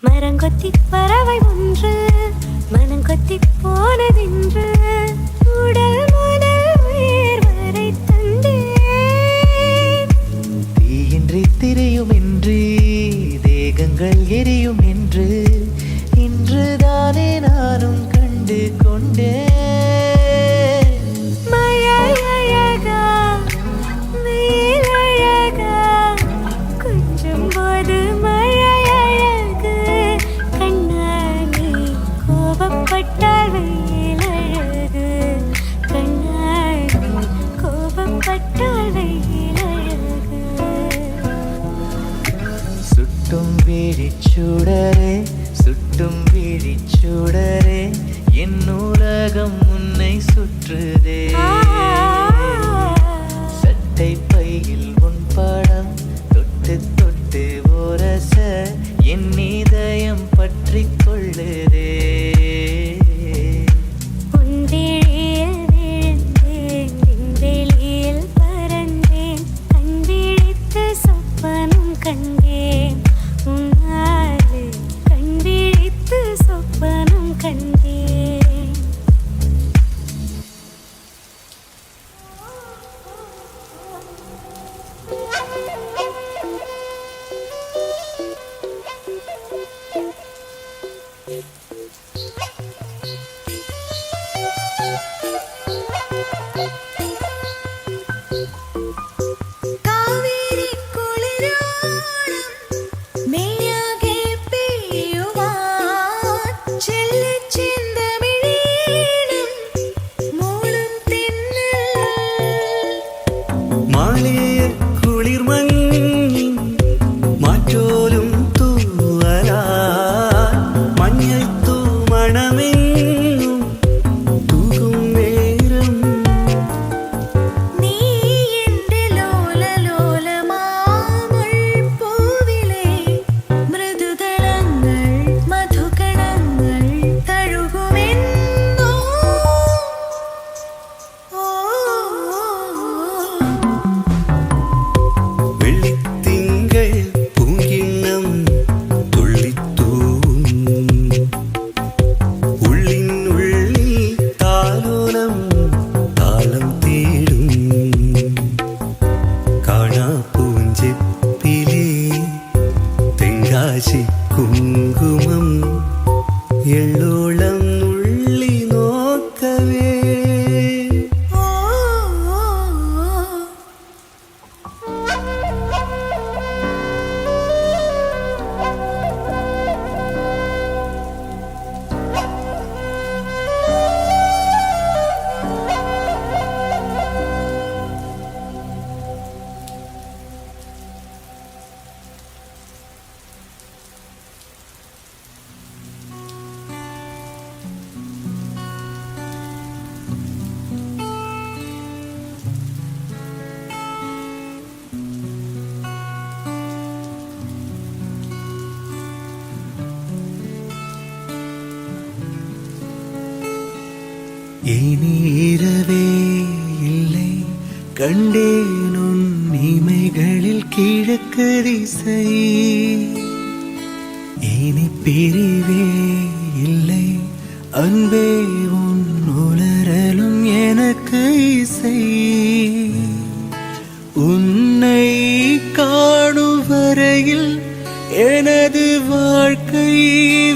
மரங்கொத்தி பறவை ஒன்று மனங்கொத்தி போனதென்று உடல் முதல் உயிர் வரை தந்தேன். தீயின்றி திரியும் என்று தேகங்கள் எரியும் என்று இன்றுதானே நானும் கண்டு கொண்டேன். சுட்டும் விழிச்சுடரே சுட்டும் விழிச்சுடரே என் உலகம் உன்னை சுற்றுதே. சட்டை பையில் உன் படம் தொட்டு தொட்டு உரச என் இதயம் பற்றி கொள்ளுதே. கண்டேன் உன்னாலே கண்விழித்து சொப்பனம் கண்டேன். குளிர் மண்ணின் மாற்றோலும் தூவலா மஞ்சள் தூமணமென்னும் தூகும் நேரம் நீ என்ற லோல லோல மாமல் பூவிலே மிருதுகணங்கள் மதுகணங்கள் தழுகுமென்னோ. குங்குமம் எள்ளோளம் உள்ளி நோக்கவே. இனி இரவே இல்லை கண்டேன் உன் இமைகளில் கிழக்கு திசை. இனி பிரிவே இல்லை அன்பே உன் உலரலும் எனக்கு இசை. உன்னை காணும் வரையில் எனது வாழ்க்கை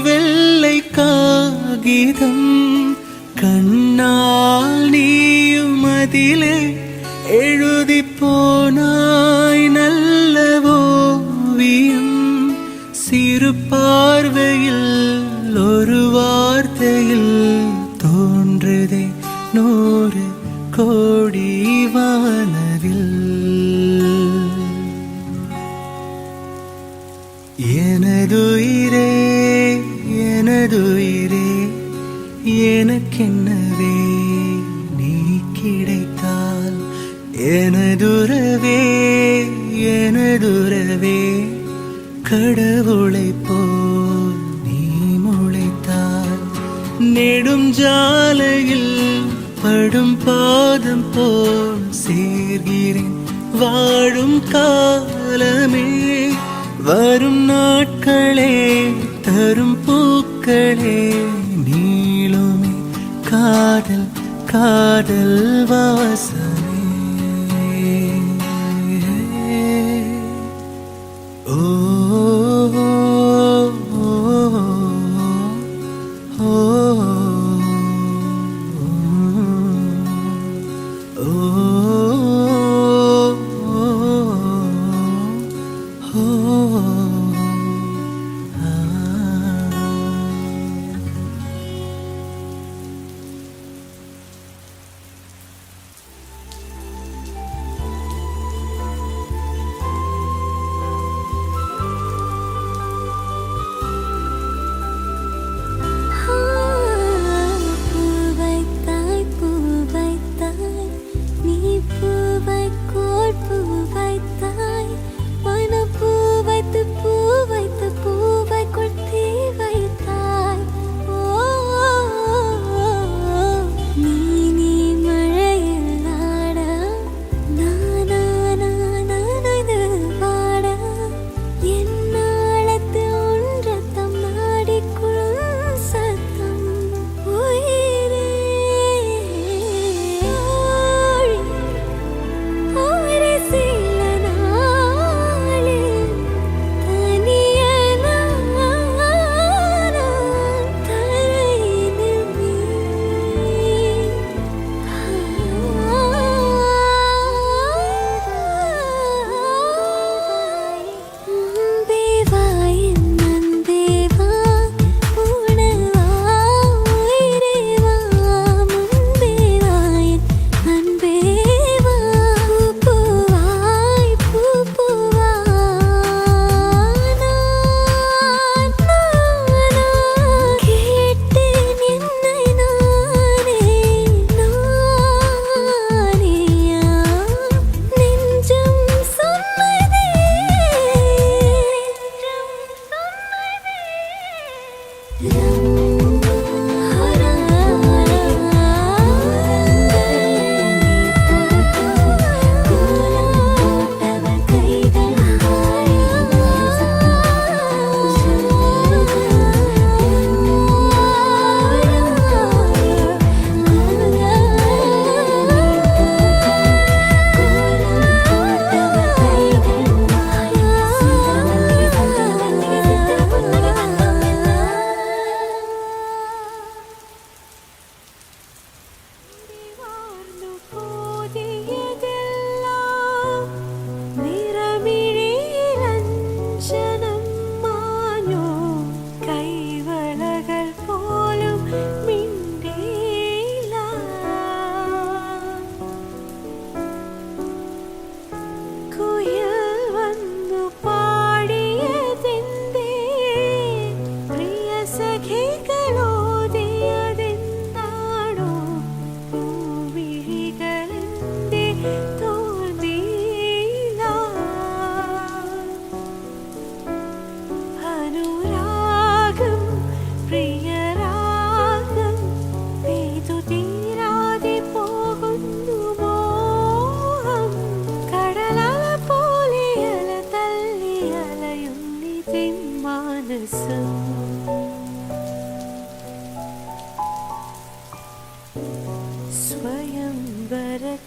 வெள்ளை காகிதம். கண்ணால் நீயும் அதிலே எழுதி போனாய் நல்ல ஓவியம். சிறு பார்வையில் ஒரு வார்த்தையில் தோன்றுதே 100 கோடி வானவில். எனதுயிரே எனதுயிரே எனக்கென்னவே நீ கிடைத்தால். எனதுறவே எனதுறவே கடவுளை போல் நீ முளைத்தால். நெடும் ஜாலையில் படும் பாதம் போல் சேர்கிறேன் வாழும் காலமே. வரும் நாட்களே தரும் பூக்களே நீளுமே காதல் காதல் வாசமே ஓ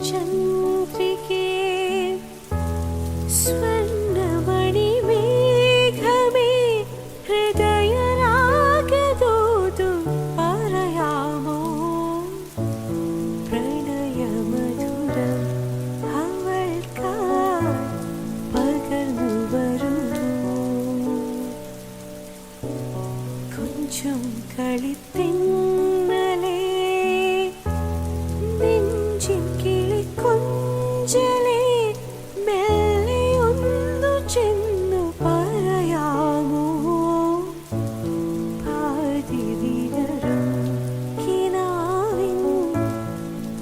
സ്വയംവരചന്ദ്രികേ സ്വർണ്ണമണിമേഘമേ ഹൃദയരാഗദൂതു പറയാമോ പ്രണയമധുരം അവൾക്കായി പകർന്നു വരുന്നു കൊഞ്ചും കളിത്തിന്നലേ നെഞ്ചിൻ കിളിക്കൊഞ്ചലേ മെല്ലെ ഒന്നു ചെന്നു പറയാമോ പാതി വിടരും കിനാവിൻ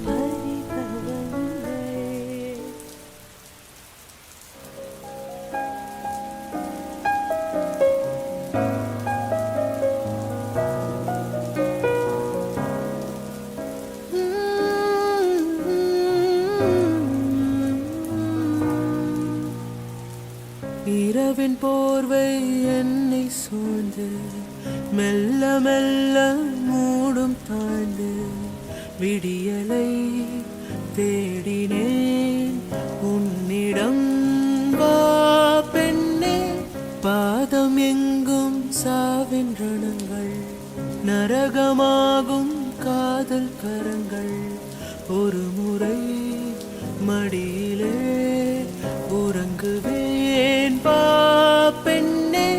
പരിഭവങ്ങൾ இரவின் போர்வை என்னை சூழ்ந்து மெல்ல மெல்ல மூடும் தாண்டு விடியலை தேடினேன் உன்னிடம் வா பெண்ணே. பாதம் எங்கும் சாவின் ரணங்கள் நரகமாகும் காதல் கரங்கள். ஒரு முறை மடியிலே உறங்குவேன் வா பெண்ணே.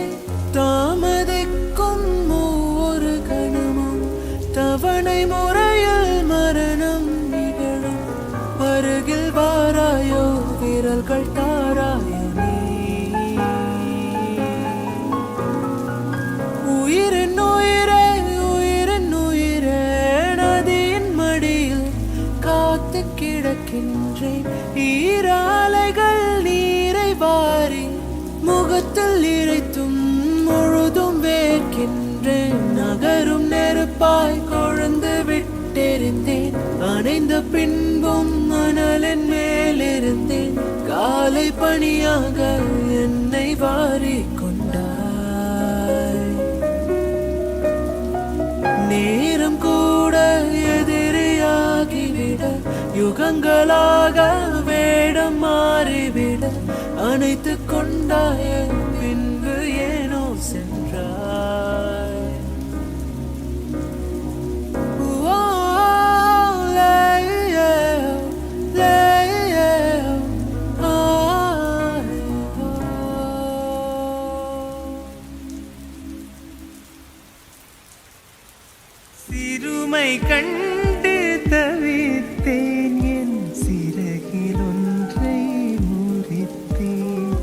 தாமதிக்கும் ஒவ்வொரு கணமும் தவணை முறையில் மரணம் நிகழும். அருகில் வாராயோ விரல்கள் தாராயோ நீ. உயிரின் உயிரே உயிரின் உயிரே நதியின் மடியில் காத்து கிடக்கின்றேன். ஈராலைகள் நீரை வாரி முகத்தில் இறைத்தும் முழுதும் வேர்க்கின்றேன். நகரும் நெருப்பாய் கொழுந்து விட்டிருந்தேன். அணைந்த பின்பும் மணலின் மேலிருந்தேன். காலை பணியாக என்னை வாரி கொண்டாய். நேரம் கூட எதிரியாகிவிட யுகங்களாக வேடம் மாறிவிட அணைத்து கொண்டாய பின்பு ஏனோ சென்றாய். சிறுமை கண்டு தவித்தேன் என் சிறகில் ஒன்றை முறித்தேன்.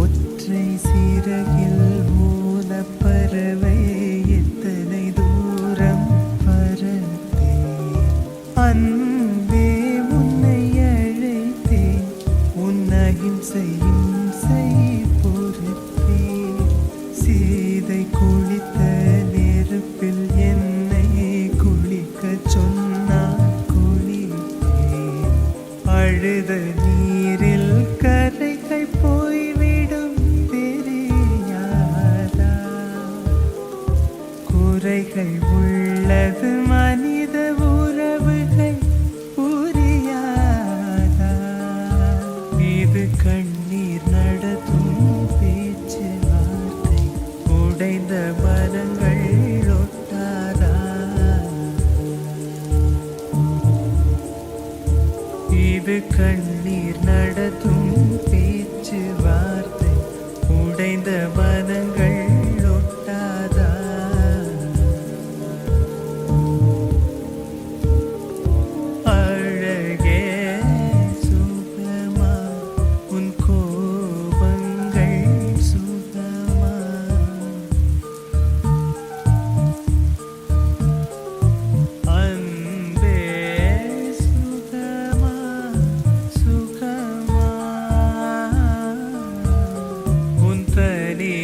ஒற்றை சிறகில் மூல பறவை எத்தனை தூரம் பறந்தேன். அன்பே உன்னை அழைத்தேன் உன் அகிம்சையும் பொறுத்தேன். சீதை குளித்த நெருப்பில் என்னை குளிக்க சொன்னான் குளித்தேன். அழுத நீரில் கரைகள் போய்விடும் தெரியாதா. குறைகள் உள்ளது மனித உறவுகள் புரியாதா. இது கண்ணீர் நடத்தும் பேச்சு வார்த்தை உடைந்த மனங்கள் ஒட்டாதா. இது கண்ணீர் நடத்தும் பேச்சு வார்த்தை உடைந்த மனங்கள் ஒட்டாதா. அழகே சுகமா உன் கோபங்கள் சுகமா. அன்பே சுகமா சுகமா உன் தனி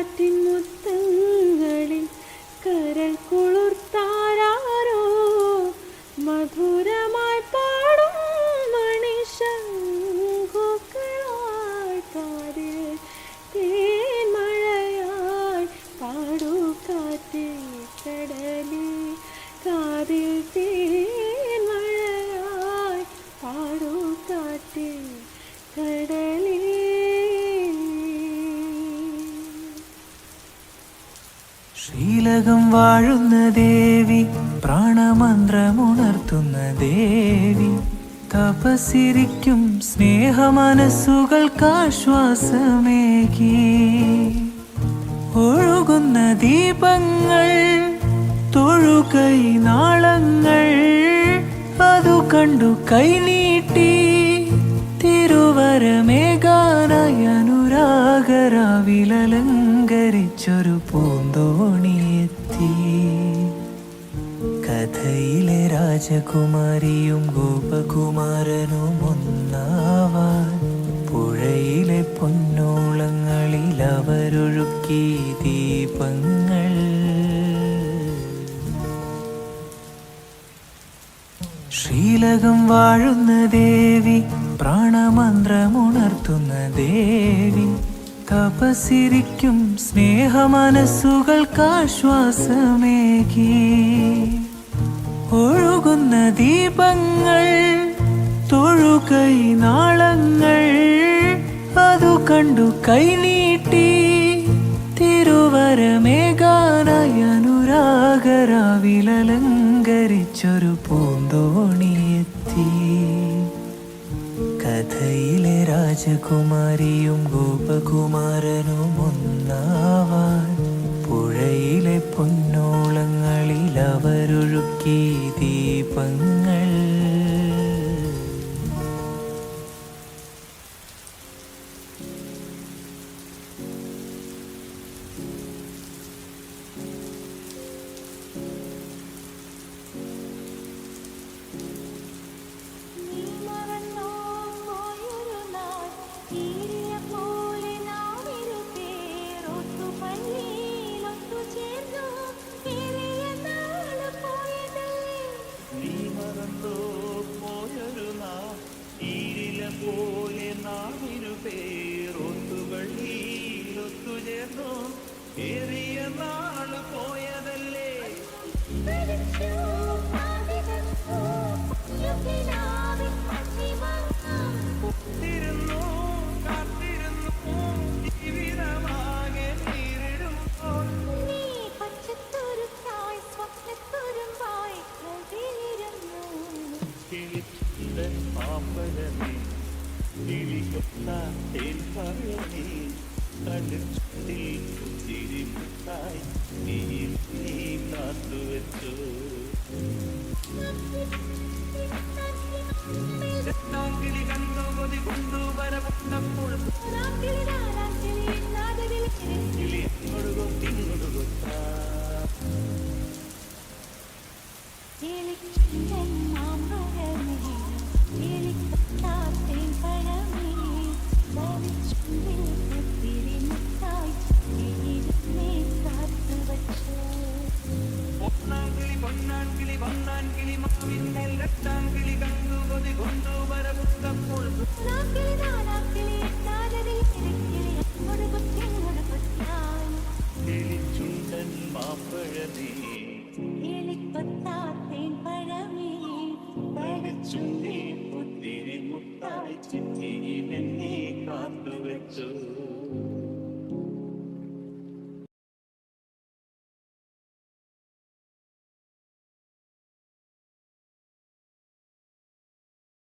താരാട്ടിൻ മുത്തങ്ങളിൽ കരൾ കുളിർത്താരോ മധുരമായി പാടും മണിശങ്കുകളായി കാതിൽ തേൻമഴയായി പാടൂ കാറ്റേ കടലേ കാതിൽ തേൻമഴയായി പാടൂ കാറ്റേ കടലേ. ശ്രീലകം വാഴുന്ന ദേവി, പ്രാണമന്ത്രമുണർത്തുന്ന ദേവി, തപസിരിക്കും സ്നേഹമനസ്സുകൾക്കാശ്വാസമേകി. ഒഴുകുന്ന ദീപങ്ങൾ, തൊഴുകൈ നാളങ്ങൾ, അതു കണ്ടു കൈനീട്ടി തിരുവരമേകാനായി അനുരാഗരാവിലലങ്കരിച്ചൊരു പൂന്തോണിയെത്തി. കഥയിലെ രാജകുമാരിയും ഗോപകുമാരനും ഒന്നാവാൻ പുഴയിലെ പൊന്നോളങ്ങളിൽ അവരൊഴുക്കി ദീപങ്ങൾ. ശ്രീലകം വാഴുന്ന ദേവി, പ്രാണമന്ത്രമുണർത്തുന്ന ദേവി, തപസിരിക്കും സ്നേഹമനസ്സുകൾക്കാശ്വാസമേകി. ഒഴുകുന്ന ദീപങ്ങൾ, തൊഴുകൈ നാളങ്ങൾ, അതു കണ്ടു കൈനീട്ടി തിരുവരമേകാനായി അനുരാഗരാവിലലങ്കരിച്ചൊരു പൂന്തോണിയെത്തി. കഥയിലെ രാജകുമാരിയും ഗോപകുമാരനും ഒന്നാവാൻ പുഴയിലെ പൊന്നോളങ്ങളിൽ അവരൊഴുക്കി ദീപങ്ങൾ. പോലെ നാമിരു പേരൊത്തുവഴിയിലൊത്തുചേർന്നു ഏറിയ നാള് പോയതല്ലേ. കാത്തിരുന്നു കാത്തിരുന്നു ജീവിതമാകെ നേരിടുമ്പോൾ പാമ്പരമേ കിളികൊത്ത തേൻ പറയണേ കടുത്തിൽ തിരിമുട്ടായി നീ കാത്തുവെച്ചു. കിളി കണ്ടു കൊതി കൊണ്ടു വരപ്പെട്ടപ്പോൾ കിളി കൊടുക്കും തിങ്ങൊടുകൊത്ത പൊന്നാൻകിളി വന്നാൻകിളി മാവിന്മേൽ രട്ടാൻകിളി കണ്ടു കൊതി കൊണ്ടു വരപ്പെട്ടപ്പോൾ കിളിച്ചുണ്ടൻ മാമ്പഴമേ ചുണ്ടി പുത്തിരി മുട്ടായി ചിറ്റി എന്നെ കാത്തുവെച്ചു.